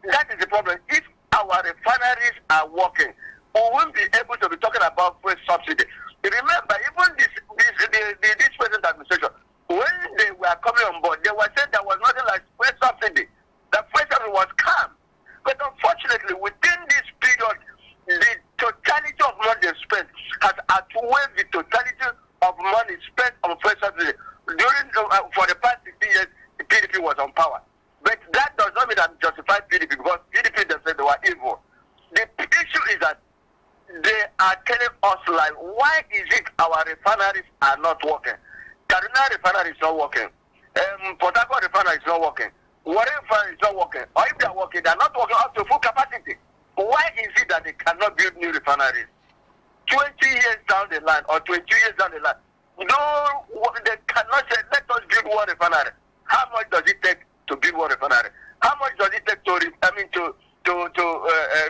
That is the problem. If our refineries are working, we won't be able to be talking about fuel subsidy. Remember, even this present administration, when they were coming on board, they were saying there was nothing like fuel subsidy. The fuel subsidy was calm. But unfortunately, within this period, the totality of money they spent has outweighed the totality of money spent on fuel subsidy. For the past 15 years, the PDP was on power. But that does not mean that justified PDP, because PDP themselves, they were evil. The issue is that they are telling us, like, why is it our refineries are not working? Kaduna refinery is not working. Port Harcourt refinery is not working. Warren refinery is not working. Or if they are working, they are not working up to full capacity. Why is it that they cannot build new refineries? 20 years down the line, or 22 years down the line, no, they cannot say, let us build one refinery. How much does it take to build one refinery? How much does it take to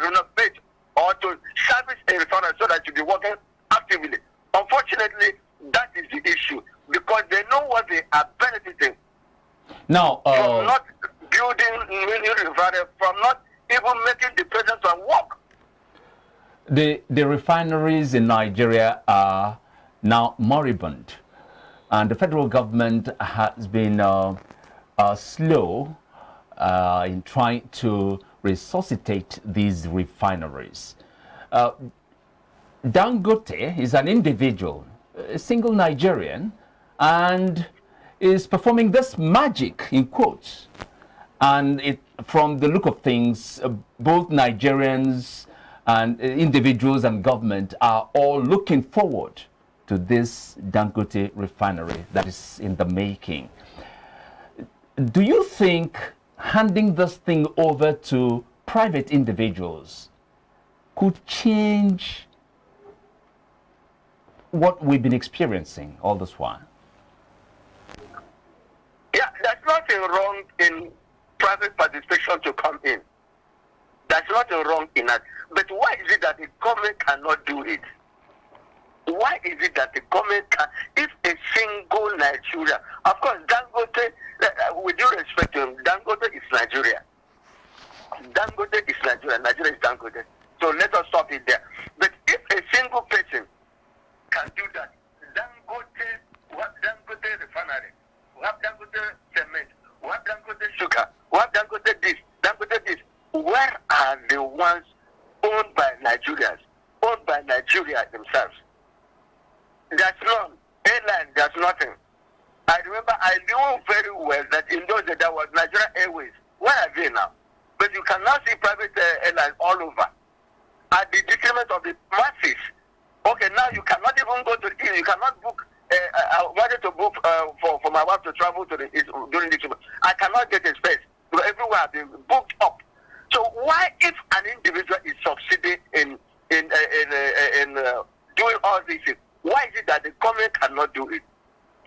renovate or to service a refinery so that you be working actively? Unfortunately, that is the issue, because they know what they are benefiting now from not building new refinery, from not even making the presence and work. The refineries in Nigeria are now moribund, and the federal government has been slow in trying to resuscitate these refineries. Dangote is an individual, a single Nigerian, and is performing this magic, in quotes. And from the look of things, both Nigerians and individuals and government are all looking forward to this Dangote refinery that is in the making. Do you think handing this thing over to private individuals could change what we've been experiencing all this while? Yeah, there's nothing wrong in private participation to come in. There's nothing wrong in that. But why is it that the government cannot do it? Why is it that the government can, if a single Nigeria, of course, Dangote, with due respect to him, Dangote is Nigeria. Dangote is Nigeria. Nigeria is Dangote. So let us stop it there. But if a single person can do that, Dangote, we have Dangote refinery, we have Dangote cement, we have Dangote sugar, we have Dangote this, Dangote this. Where are the ones owned by Nigerians, owned by Nigeria themselves? There's none. Airline, there's nothing. I remember, I knew very well that in those days there was Nigeria Airways. Where are they now? But you can now see private airlines all over at the detriment of the masses. Okay, now you cannot even go to the, you cannot book. I wanted to book for my wife to travel to the during the trip. I cannot get a space. Everywhere I've been booked up. So why, if an individual is succeeding in doing all these things, why is it that the government cannot do it?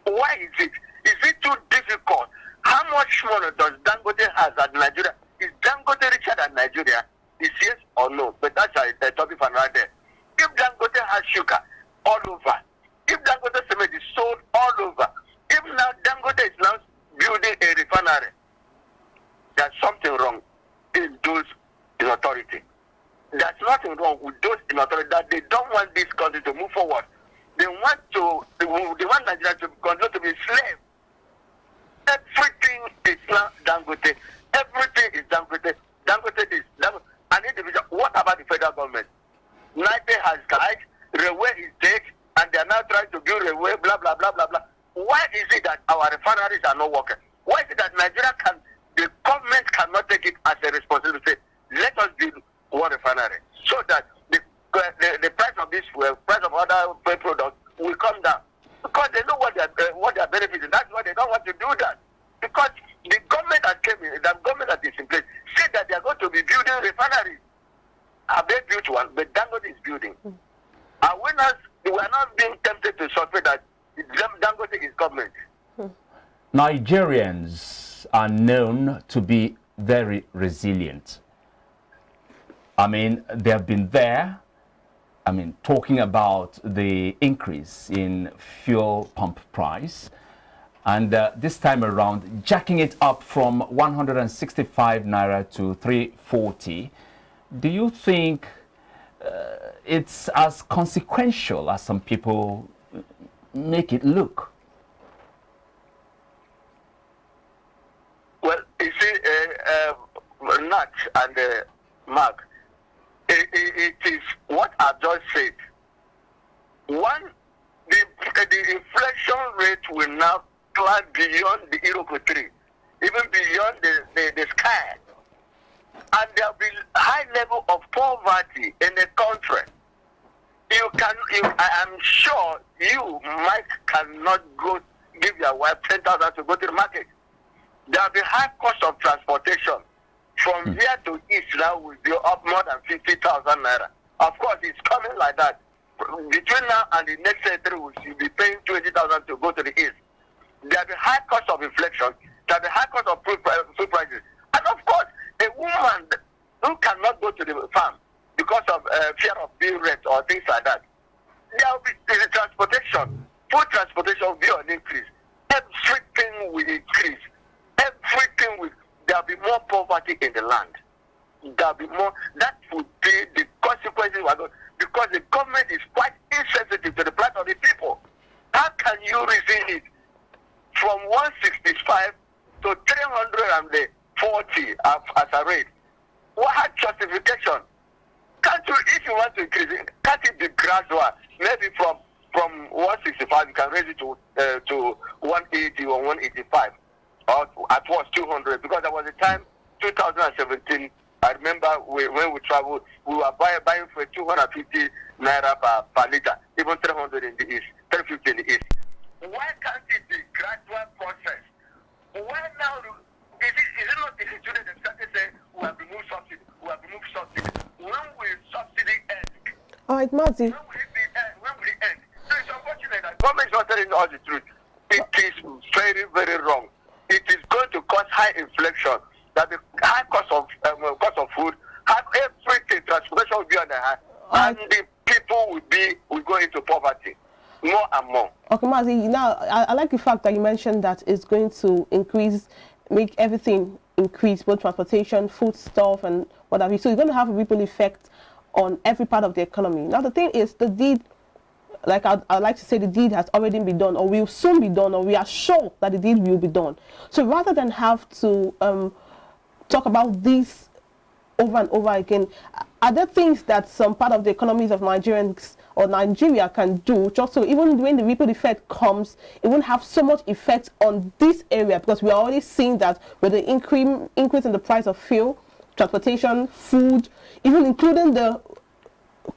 Why is it? Is it too difficult? How much money does Dangote has at Nigeria? Is Dangote richer than Nigeria? Is yes or no? But that's a topic for right there. If Dangote has sugar all over, if Dangote cement is sold all over, if now Dangote is now building a refinery, there's something wrong in those in authority. There's nothing wrong with those in authority that they don't want this country to move forward. They want Nigeria to continue to be slave. Everything is now Dangote. Everything is Dangote. Dangote is Dangote. An individual. What about the federal government? NIPE has died. Railway is dead, and they are now trying to build railway. Blah blah blah blah blah. Why is it that our refineries are not working? Why is it that Nigeria the government cannot take it as a responsibility? Let us build one refinery so that the price of this fuel, price of other products will come down, because they know what they are benefiting. That's why they don't want to do that. Because the government that came in, the government that is in place, said that they are going to be building refineries. Have they built one? But Dangote is building. And we are not being tempted to suspect that Dangote is government. Nigerians are known to be very resilient. I mean, they have been there. I mean, talking about the increase in fuel pump price, and this time around jacking it up from 165 naira to 340. Do you think it's as consequential as some people make it look? Well, you see, Nat and Mark, it is what I just said. One, the inflation rate will now climb beyond the Europe 3, even beyond the sky. And there will be high level of poverty in the country. I am sure you, Mike, cannot go give your wife 10,000 to go to the market. There will be high cost of transportation. From here to east now will be up more than 50,000 naira. Of course, it's coming like that. Between now and the next 3 weeks, you'll be paying 20,000 to go to the east. There will be high cost of inflation. There will be high cost of food prices. And of course, a woman who cannot go to the farm because of fear of being raped or things like that, there will be the transportation. Food transportation will be on increase. Everything will increase. Everything will. There will be more poverty in the land. There will be more. That would be the consequences because the government is quite insensitive to the plight of the people. How can you reason it from 165 to 340 as a rate? What justification? Can't you, if you want to increase it, can't it be gradual? Maybe from 165 you can raise it to 180 or 185, or at worst 200. Because there was a time, 2017. I remember when we traveled, we were buying for 250 naira per liter, even 300 in the east, 350 in the east. Why can't it be gradual process? Why now? Is it not the student that started saying we have removed subsidy? We have removed subsidy. When will subsidy end? All right, Mazi. When will it be end? When will it end? So it's unfortunate that government is not telling all the truth. It is very, very wrong. It is going to cause high inflation. That the high cost of food, everything, transportation will be on the high, and the people will go into poverty more and more. Okay, Mazi. Now I like the fact that you mentioned that it's going to make everything increase, both transportation, food stuff, and what have you. So it's going to have a ripple effect on every part of the economy. Now the thing is, the deed, like I'd like to say, the deed has already been done, or will soon be done, or we are sure that the deed will be done. So rather than have to talk about this over and over again, are there things that some part of the economies of Nigerians or Nigeria can do, just so even when the ripple effect comes, it won't have so much effect on this area? Because we are already seeing that with the increase in the price of fuel, transportation, food, even including the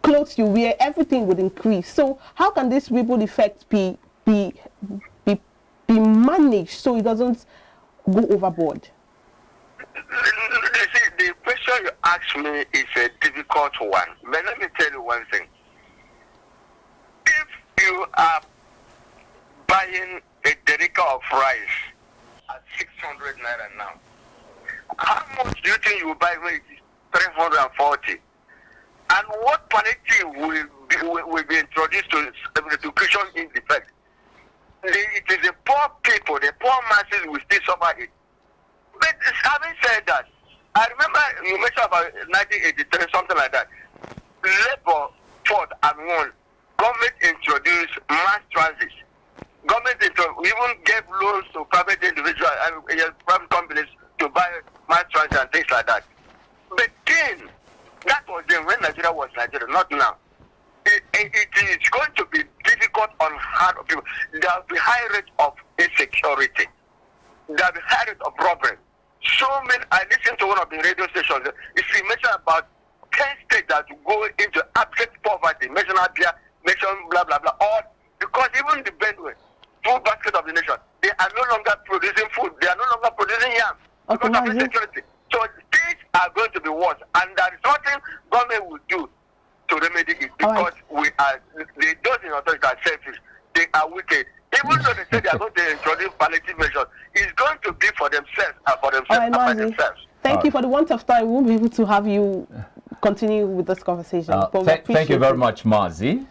clothes you wear, everything would increase. So how can this ripple effect be managed so it doesn't go overboard? You see, the question you asked me is a difficult one. But let me tell you one thing. If you are buying a derica of rice at 600 naira now, how much do you think you will buy when it is 340? And what palliative will be introduced to education in effect? It is the poor people, the poor masses will still suffer it. But having said that, I remember you mentioned about 1983, something like that. Labour fought and won. Government introduced mass transit. Government even gave loans to private individuals and private companies to buy mass transit and things like that. But then, that was then when Nigeria was Nigeria, not now. It is going to be difficult on hard people. There will be high rate of insecurity. There will be high rate of robbery. So many. I listened to one of the radio stations. If you mention about 10 states that go into abject poverty, mention Abia, mention blah blah blah, all because even the Benue, food basket of the nation, they are no longer producing food. They are no longer producing yam because of insecurity. So things are going to be worse, and there is nothing government will do to remedy it because those in authority are selfish. They are wicked. Even though they say they are going to introduce palliative measures, it's going to be for themselves and for themselves and by themselves. Thank you. For the want of time, we won't be able to have you continue with this conversation. Thank you very much, Mazi.